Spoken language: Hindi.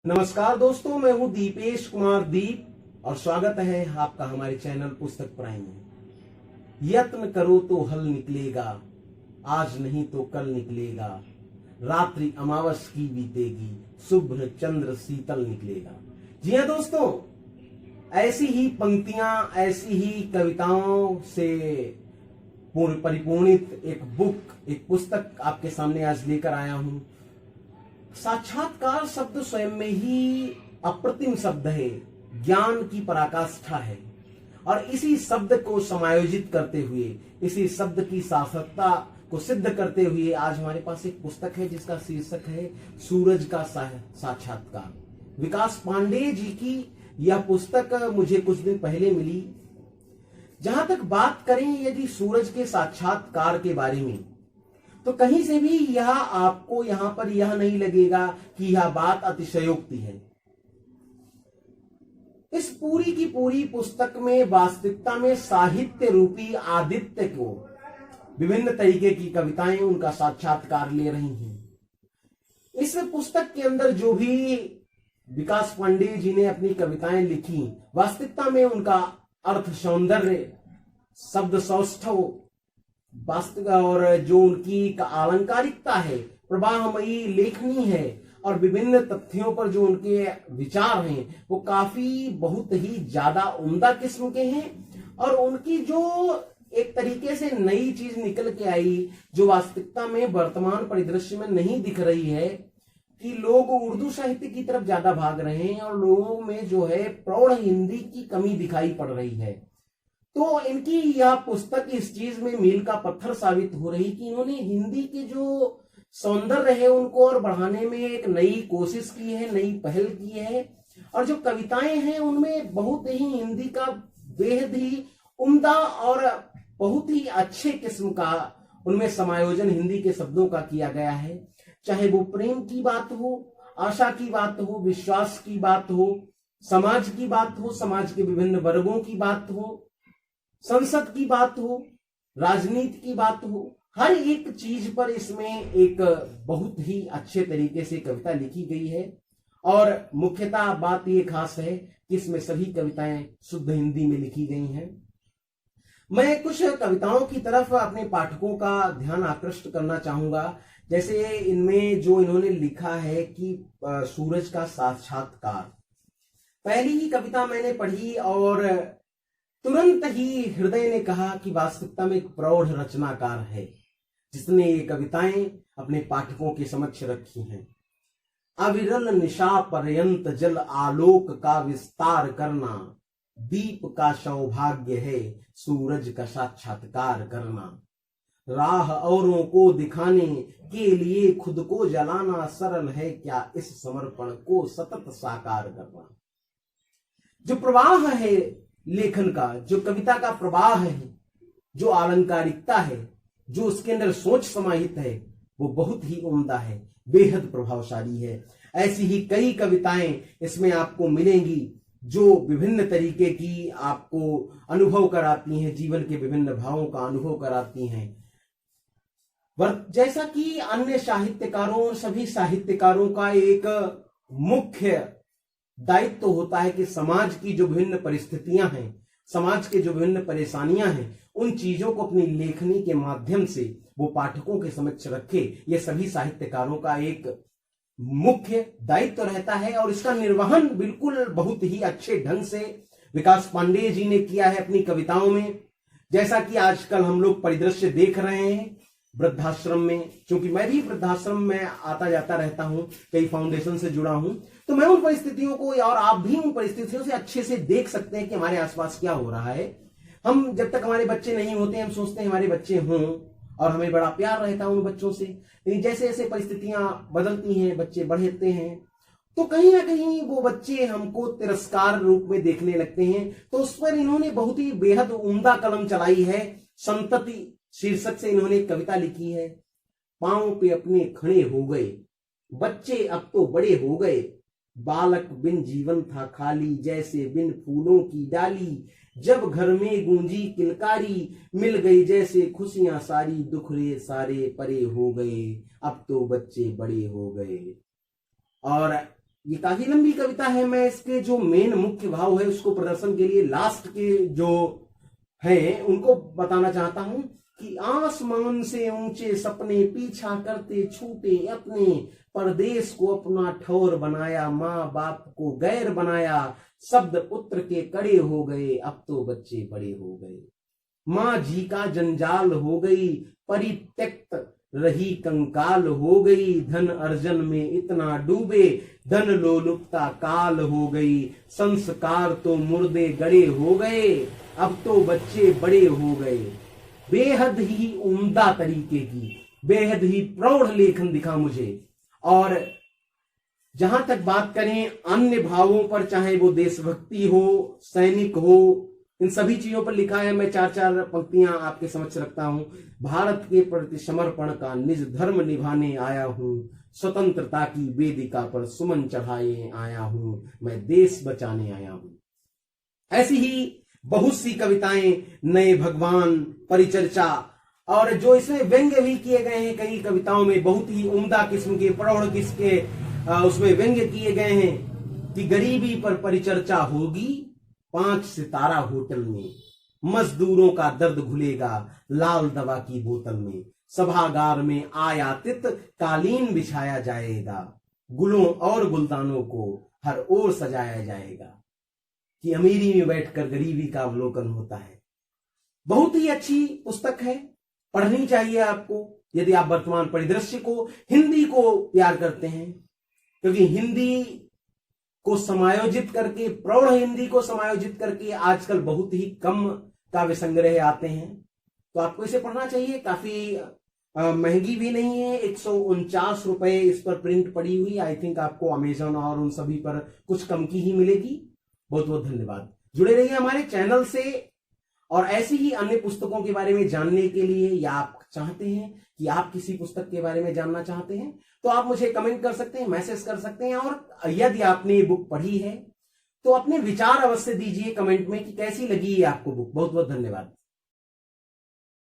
नमस्कार दोस्तों, मैं हूं दीपेश कुमार दीप और स्वागत है आपका हमारे चैनल पुस्तक प्राइम में। यत्न करो तो हल निकलेगा, आज नहीं तो कल निकलेगा। रात्रि अमावस की बीतेगी, शुभ्र चंद्र शीतल निकलेगा। जी हां दोस्तों, ऐसी ही पंक्तियां, ऐसी ही कविताओं से परिपूर्णित एक पुस्तक आपके सामने आज लेकर आया हूं। साक्षात्कार शब्द स्वयं में ही अप्रतिम शब्द है, ज्ञान की पराकाष्ठा है। और इसी शब्द को समायोजित करते हुए, इसी शब्द की सार्थकता को सिद्ध करते हुए आज हमारे पास एक पुस्तक है जिसका शीर्षक है सूरज का साक्षात्कार। विकास पांडे जी की यह पुस्तक मुझे कुछ दिन पहले मिली। जहां तक बात करें यदि सूरज के साक्षात्कार के बारे में, तो कहीं से भी यह आपको यहां पर यह नहीं लगेगा कि यह बात अतिशयोक्ति है। इस पूरी की पूरी पुस्तक में वास्तविकता में साहित्य रूपी आदित्य को विभिन्न तरीके की कविताएं उनका साक्षात्कार ले रही हैं। इस पुस्तक के अंदर जो भी विकास पांडे जी ने अपनी कविताएं लिखी, वास्तविकता में उनका अर्थ सौंदर्य, शब्द सौष्ठव, वास्तविक और जो उनकी अलंकारिकता है, प्रवाहमयी लेखनी है और विभिन्न तथ्यों पर जो उनके विचार हैं वो काफी बहुत ही ज्यादा उम्दा किस्म के हैं। और उनकी जो एक तरीके से नई चीज निकल के आई, जो वास्तविकता में वर्तमान परिदृश्य में नहीं दिख रही है, कि लोग उर्दू साहित्य की तरफ ज्यादा भाग रहे हैं और लोगों में जो है प्रौढ़ हिंदी की कमी दिखाई पड़ रही है। तो इनकी यह पुस्तक इस चीज में मील का पत्थर साबित हो रही कि इन्होंने हिंदी के जो सौंदर्य है उनको और बढ़ाने में एक नई कोशिश की है, नई पहल की है। और जो कविताएं हैं उनमें बहुत ही हिंदी का बेहद ही उम्दा और बहुत ही अच्छे किस्म का उनमें समायोजन हिंदी के शब्दों का किया गया है। चाहे वो प्रेम की बात हो, आशा की बात हो, विश्वास की बात हो, समाज की बात हो, समाज के विभिन्न वर्गों की बात हो, संसद की बात हो, राजनीति की बात हो, हर एक चीज पर इसमें एक बहुत ही अच्छे तरीके से कविता लिखी गई है। और मुख्यतः बात ये खास है कि इसमें सभी कविताएं शुद्ध हिंदी में लिखी गई हैं। मैं कुछ कविताओं की तरफ अपने पाठकों का ध्यान आकृष्ट करना चाहूंगा। जैसे इनमें जो इन्होंने लिखा है कि सूरज का साक्षात्कार, पहली ही कविता मैंने पढ़ी और तुरंत ही हृदय ने कहा कि वास्तविकता में एक प्रौढ़ रचनाकार है जिसने ये कविताएं अपने पाठकों के समक्ष रखी हैं। अविरल निशा पर्यंत जल आलोक का विस्तार करना, दीप का सौभाग्य है सूरज का साक्षात्कार करना। राह औरों को दिखाने के लिए खुद को जलाना सरल है क्या, इस समर्पण को सतत साकार करना। जो प्रवाह है लेखन का, जो कविता का प्रवाह है, जो अलंकारिकता है, जो उसके अंदर सोच समाहित है, वो बहुत ही उम्दा है, बेहद प्रभावशाली है। ऐसी ही कई कविताएं इसमें आपको मिलेंगी जो विभिन्न तरीके की आपको अनुभव कराती हैं, जीवन के विभिन्न भावों का अनुभव कराती हैं। जैसा कि अन्य साहित्यकारों और सभी साहित्यकारों का एक मुख्य दायित्व तो होता है कि समाज की जो विभिन्न परिस्थितियां हैं, समाज के जो विभिन्न परेशानियां हैं, उन चीजों को अपनी लेखनी के माध्यम से वो पाठकों के समक्ष रखे। ये सभी साहित्यकारों का एक मुख्य दायित्व रहता है और इसका निर्वहन बिल्कुल बहुत ही अच्छे ढंग से विकास पांडे जी ने किया है अपनी कविताओं में। जैसा कि आजकल हम लोग परिदृश्य देख रहे हैं वृद्धाश्रम में, क्योंकि मैं भी वृद्धाश्रम में आता जाता रहता हूं, कई फाउंडेशन से जुड़ा हूं, तो मैं उन परिस्थितियों को और आप भी उन परिस्थितियों से अच्छे से देख सकते हैं कि हमारे आसपास क्या हो रहा है। हम जब तक हमारे बच्चे नहीं होते हम सोचते हैं हमारे बच्चे हों और हमें बड़ा प्यार रहता है उन बच्चों से। लेकिन जैसे जैसे परिस्थितियां बदलती हैं, बच्चे बढ़ते हैं, तो कहीं ना कहीं वो बच्चे हमको तिरस्कार रूप में देखने लगते हैं। तो उस पर इन्होंने बहुत ही बेहद उम्दा कलम चलाई है। संतति शीर्षक से इन्होंने एक कविता लिखी है। पांव पे अपने खड़े हो गए, बच्चे अब तो बड़े हो गए, बालक बिन जीवन था खाली, जैसे बिन फूलों की डाली, जब घर में गूंजी किलकारी, मिल गई जैसे खुशियां सारी, दुखरे सारे परे हो गए, अब तो बच्चे बड़े हो गए। और ये काफी लंबी कविता है। मैं इसके जो मेन मुख्य भाव है उसको प्रदर्शन के लिए लास्ट के जो हैं उनको बताना चाहता हूं कि आसमान से ऊंचे सपने पीछा करते छूटे अपने, परदेश को अपना ठौर बनाया, माँ बाप को गैर बनाया, शब्द पुत्र के कड़े हो गए, अब तो बच्चे बड़े हो गए, माँ जी का जंजाल हो गई, परित्यक्त रही कंकाल हो गई, धन अर्जन में इतना डूबे, धन लोलुपता काल हो गई, संस्कार तो मुर्दे गड़े हो गए, अब तो बच्चे बड़े हो गए। बेहद ही उम्दा तरीके की, बेहद ही प्रौढ़ लेखन दिखा मुझे। और जहां तक बात करें अन्य भावों पर, चाहे वो देशभक्ति हो, सैनिक हो, इन सभी चीजों पर लिखा है। मैं चार चार पंक्तियां आपके समक्ष रखता हूं। भारत के प्रति समर्पण का निज धर्म निभाने आया हूं, स्वतंत्रता की वेदिका पर सुमन चढ़ाए आया हूं, मैं देश बचाने आया हूं। ऐसी ही बहुत सी कविताएं, नए भगवान, परिचर्चा, और जो इसमें व्यंग्य भी किए गए हैं कई कविताओं में, बहुत ही उम्दा किस्म के, प्रौढ़ किस्म के उसमें व्यंग्य किए गए हैं कि गरीबी पर परिचर्चा होगी 5 सितारा होटल में, मजदूरों का दर्द घुलेगा लाल दवा की बोतल में, सभागार में आयातित कालीन बिछाया जाएगा, गुलों और गुलदानों को हर ओर सजाया जाएगा, कि अमीरी में बैठकर गरीबी का अवलोकन होता है। बहुत ही अच्छी पुस्तक है, पढ़नी चाहिए आपको यदि आप वर्तमान परिदृश्य को, हिंदी को प्यार करते हैं, क्योंकि हिंदी को समायोजित करके, प्रौढ़ हिंदी को समायोजित करके आजकल बहुत ही कम काव्य संग्रह आते हैं, तो आपको इसे पढ़ना चाहिए। काफी महंगी भी नहीं है, 149 रुपए इस पर प्रिंट पड़ी हुई। आई थिंक आपको अमेजन और उन सभी पर कुछ कम की ही मिलेगी। बहुत बहुत धन्यवाद। जुड़े रहिए हमारे चैनल से, और ऐसी ही अन्य पुस्तकों के बारे में जानने के लिए, या आप चाहते हैं कि आप किसी पुस्तक के बारे में जानना चाहते हैं, तो आप मुझे कमेंट कर सकते हैं, मैसेज कर सकते हैं। और यदि आपने ये बुक पढ़ी है तो अपने विचार अवश्य दीजिए कमेंट में कि कैसी लगी आपको बुक। बहुत बहुत धन्यवाद।